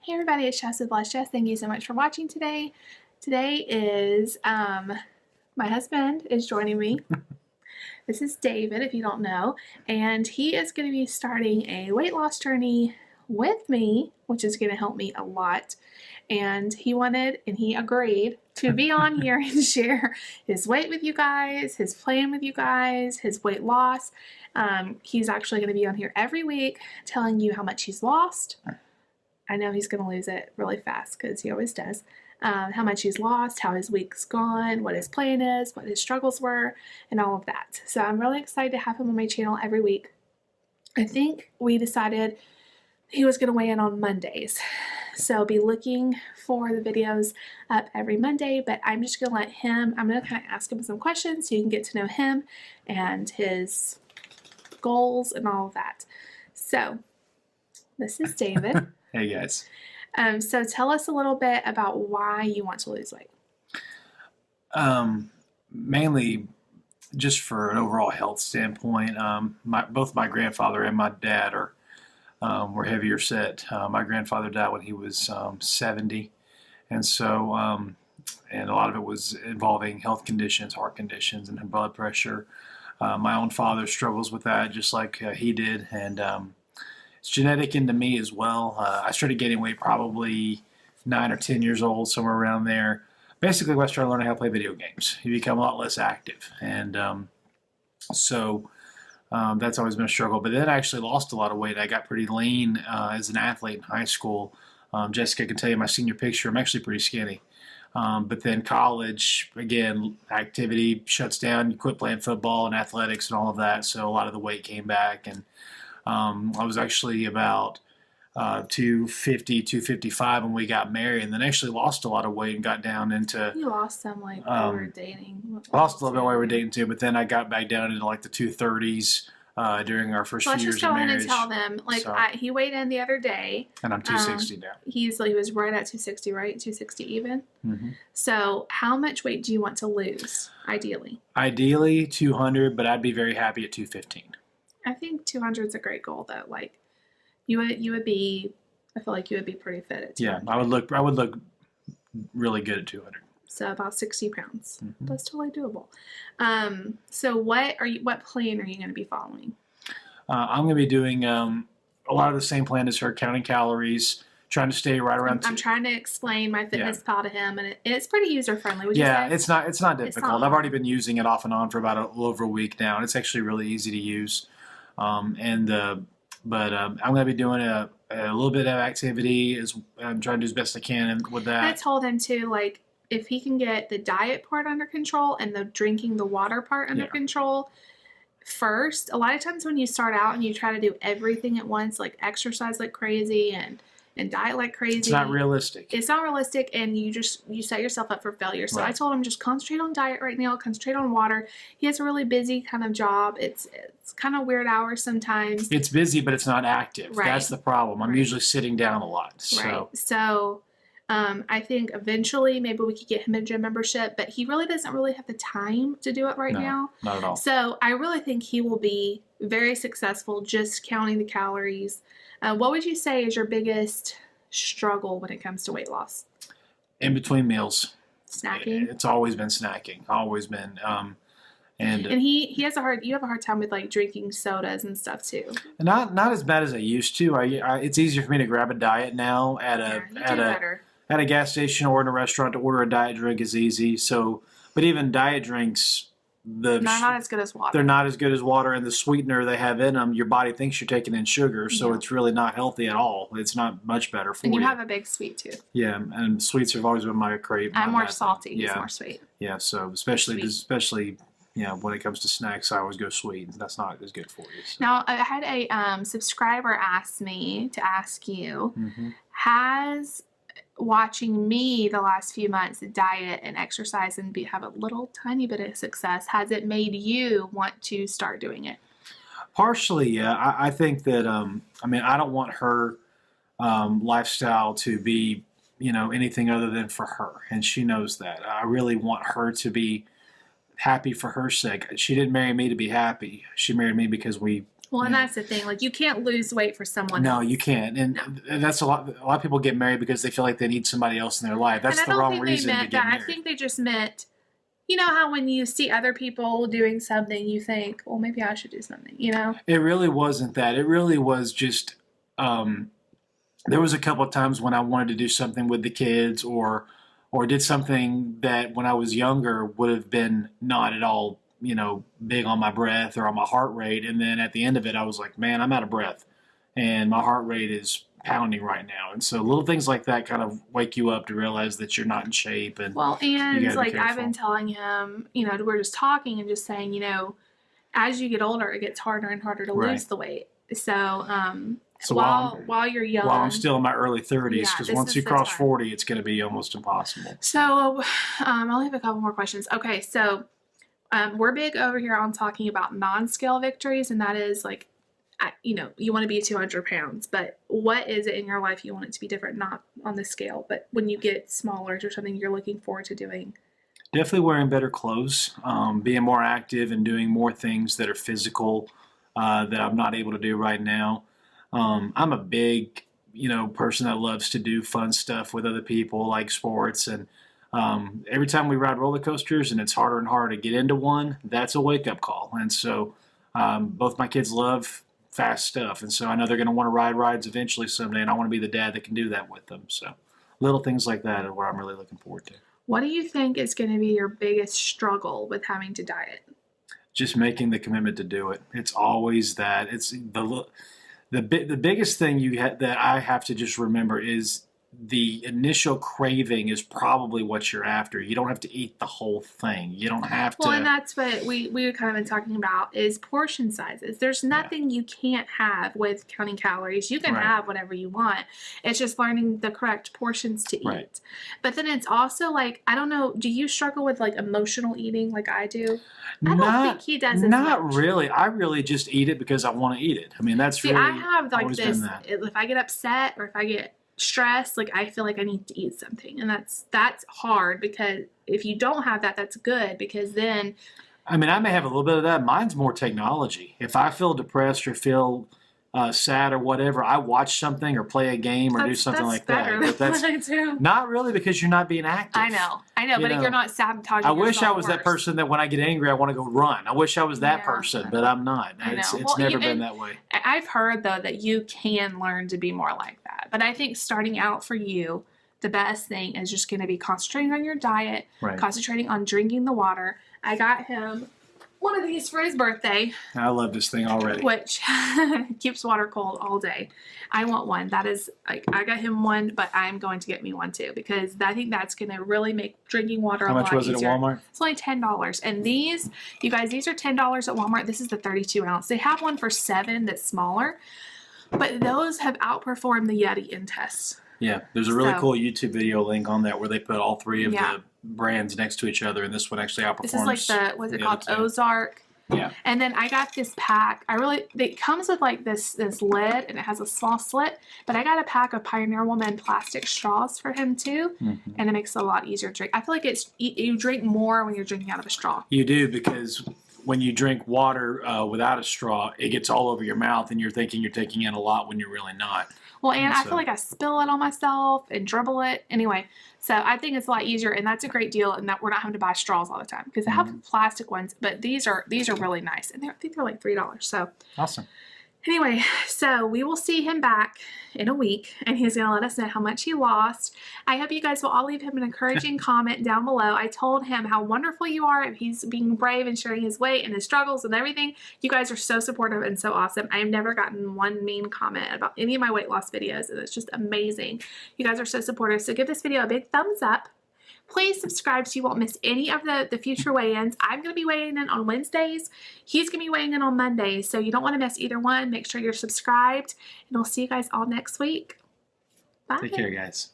Hey everybody, it's Jess with Bless Jess. Thank you so much for watching today. Today is, my husband is joining me. This is David, if you don't know, and he is going to be starting a weight loss journey with me, which is going to help me a lot. And he wanted, and he agreed to be on here and share his weight with you guys, his plan with you guys, his weight loss. He's actually going to be on here every week telling you how much he's lost. I know he's going to lose it really fast because he always does. How much he's lost, how his week's gone, what his plan is, what his struggles were, and all of that. So I'm really excited to have him on my channel every week. I think we decided he was going to weigh in on Mondays. So be looking for the videos up every Monday, but I'm just going to let him, I'm going to kind of ask him some questions so you can get to know him and his goals and all of that. So this is David. Hey guys. So tell us a little bit about why you want to lose weight. Mainly just for an overall health standpoint. Both my grandfather and my dad were heavier set. My grandfather died when he was 70, and so and a lot of it was involving health conditions, heart conditions, and blood pressure. My own father struggles with that just like he did, and it's genetic into me as well. I started gaining weight probably 9 or 10 years old, somewhere around there. Basically, when I started learning how to play video games, you become a lot less active. And so that's always been a struggle. But then I actually lost a lot of weight. I got pretty lean as an athlete in high school. Jessica can tell you my senior picture, I'm actually pretty skinny. But then college, again, activity shuts down. You quit playing football and athletics and all of that. So a lot of the weight came back. And I was actually about 250, 255 when we got married, and then actually lost a lot of weight and got down into... You lost some like while we were dating. Lost a little bit while we were dating too, but then I got back down into like the 230s during our first few years of marriage. Let's just go ahead and tell them, like, so, he weighed in the other day. And I'm 260 now. He was right at 260, right? 260 even? Mm-hmm. So how much weight do you want to lose, ideally? Ideally 200, but I'd be very happy at 215. I think 200 is a great goal, though. Like, you would be, I feel like you would be pretty fit at 200. Yeah, I would look really good at 200. So about 60 pounds. Mm-hmm. That's totally doable. So what plan are you going to be following? I'm going to be doing a lot of the same plan as her, counting calories, trying to stay right around. I'm trying to explain my fitness pal to him, and it's pretty user friendly. Would you say? It's not difficult. I've already been using it off and on for about a little over a week now, and it's actually really easy to use. But I'm going to be doing a little bit of activity. I'm trying to do as best I can with that. I told him to, like, if he can get the diet part under control and the drinking the water part under control first. A lot of times when you start out and you try to do everything at once, like exercise like crazy and diet like crazy, it's not realistic. It's not realistic, and you set yourself up for failure. So right. I told him, just concentrate on diet right now, concentrate on water. He has a really busy kind of job. It's kind of weird hours sometimes. It's busy, but it's not active. Right. That's the problem. I'm usually sitting down a lot. Right. So I think eventually maybe we could get him a gym membership, but he really doesn't really have the time to do it right now. Not at all. So I really think he will be very successful just counting the calories. What would you say is your biggest struggle when it comes to weight loss? In between meals. Snacking? It's always been snacking. Always been. And you have a hard time with like drinking sodas and stuff too. Not as bad as I used to. It's easier for me to grab a diet now at a gas station or in a restaurant. To order a diet drink is easy. So, but even diet drinks, not as good as water. They're not as good as water, and the sweetener they have in them, your body thinks you're taking in sugar, so it's really not healthy at all. It's not much better for you. And you have a big sweet tooth. Yeah, and sweets have always been my crave. I'm more salty. Yeah. He's more sweet. Yeah, so especially when it comes to snacks, I always go sweet. That's not as good for you. So. Now, I had a subscriber ask me to ask you, has watching me the last few months diet and exercise and have a little tiny bit of success, has it made you want to start doing it? Partially, yeah. I think that, I don't want her lifestyle to be, anything other than for her. And she knows that. I really want her to be happy for her sake. She didn't marry me to be happy. She married me because we Well, and that's the thing. Like, you can't lose weight for someone No, else. you can't. And that's a lot of people get married because they feel like they need somebody else in their life. That's the wrong reason to get married. I think they just meant, you know how when you see other people doing something, you think, well, maybe I should do something, you know? It really wasn't that. It really was just, there was a couple of times when I wanted to do something with the kids or did something that when I was younger would have been not at all, you know, big on my breath or on my heart rate. And then at the end of it, I was like, man, I'm out of breath and my heart rate is pounding right now. And so little things like that kind of wake you up to realize that you're not in shape. And well, and like I've been telling him, you know, we're just talking and just saying, you know, as you get older, it gets harder and harder to lose the weight. So, while you're young, while I'm still in my early 30s, because once you cross 40, it's going to be almost impossible. So, I only have a couple more questions. Okay, so we're big over here on talking about non-scale victories, and that is like, you know, you want to be 200 pounds, but what is it in your life you want it to be different? Not on the scale, but when you get smaller or something you're looking forward to doing. Definitely wearing better clothes, being more active and doing more things that are physical that I'm not able to do right now. I'm a big, you know, person that loves to do fun stuff with other people, like sports. And every time we ride roller coasters and it's harder and harder to get into one, that's a wake-up call. And so both my kids love fast stuff. And so I know they're going to want to ride rides eventually someday, and I want to be the dad that can do that with them. So little things like that are what I'm really looking forward to. What do you think is going to be your biggest struggle with having to diet? Just making the commitment to do it. It's always that. It's the biggest thing that I have to just remember is the initial craving is probably what you're after. You don't have to eat the whole thing. You don't have to. Well, and that's what we were kind of been talking about is portion sizes. There's nothing you can't have with counting calories. You can have whatever you want. It's just learning the correct portions to eat. Right. But then it's also like, I don't know, do you struggle with like emotional eating like I do? I don't think he does as Not much. really. I really just eat it because I want to eat it. I mean, that's really I have like always this, been that. if I get upset or if I get stressed, like I feel like I need to eat something, and that's hard because if you don't have that, that's good because then I mean, I may have a little bit of that. Mine's more technology. If I feel depressed or feel sad or whatever, I watch something or play a game or do something like that. But that's not really because you're not being active. I know, but if you're not sabotaging I wish I was worse. that person that when I get angry, I want to go run. I wish I was that person, but I'm not. It's never been that way. I've heard, though, that you can learn to be more like that. But I think starting out for you, the best thing is just going to be concentrating on your diet, concentrating on drinking the water. I got him one of these for his birthday. I love this thing already. Which keeps water cold all day. I want one. That is, like, I got him one, but I'm going to get me one too because I think that's going to really make drinking water a lot easier. How much was it at Walmart? It's only $10. And these, you guys, these are $10 at Walmart. This is the 32 ounce. They have one for $7 that's smaller, but those have outperformed the Yeti in tests. Yeah, there's a really cool YouTube video link on that where they put all three of the brands next to each other, and this one actually outperforms. This is like what's it called? Ozark. Yeah. And then I got this pack. It comes with like this lid, and it has a small slit. But I got a pack of Pioneer Woman plastic straws for him too, and it makes it a lot easier to drink. I feel like you drink more when you're drinking out of a straw. You do, because when you drink water without a straw, it gets all over your mouth, and you're thinking you're taking in a lot when you're really not. Well, and I feel like I spill it on myself and dribble it. Anyway, so I think it's a lot easier, and that's a great deal, and that we're not having to buy straws all the time because I have plastic ones, but these are really nice, and I think they're like $3. So awesome. Anyway, so we will see him back in a week, and he's going to let us know how much he lost. I hope you guys will all leave him an encouraging comment down below. I told him how wonderful you are, if he's being brave and sharing his weight and his struggles and everything. You guys are so supportive and so awesome. I have never gotten one mean comment about any of my weight loss videos, and it's just amazing. You guys are so supportive, so give this video a big thumbs up. Please subscribe so you won't miss any of the future weigh-ins. I'm going to be weighing in on Wednesdays. He's going to be weighing in on Mondays, so you don't want to miss either one. Make sure you're subscribed, and we'll see you guys all next week. Bye. Take care, guys.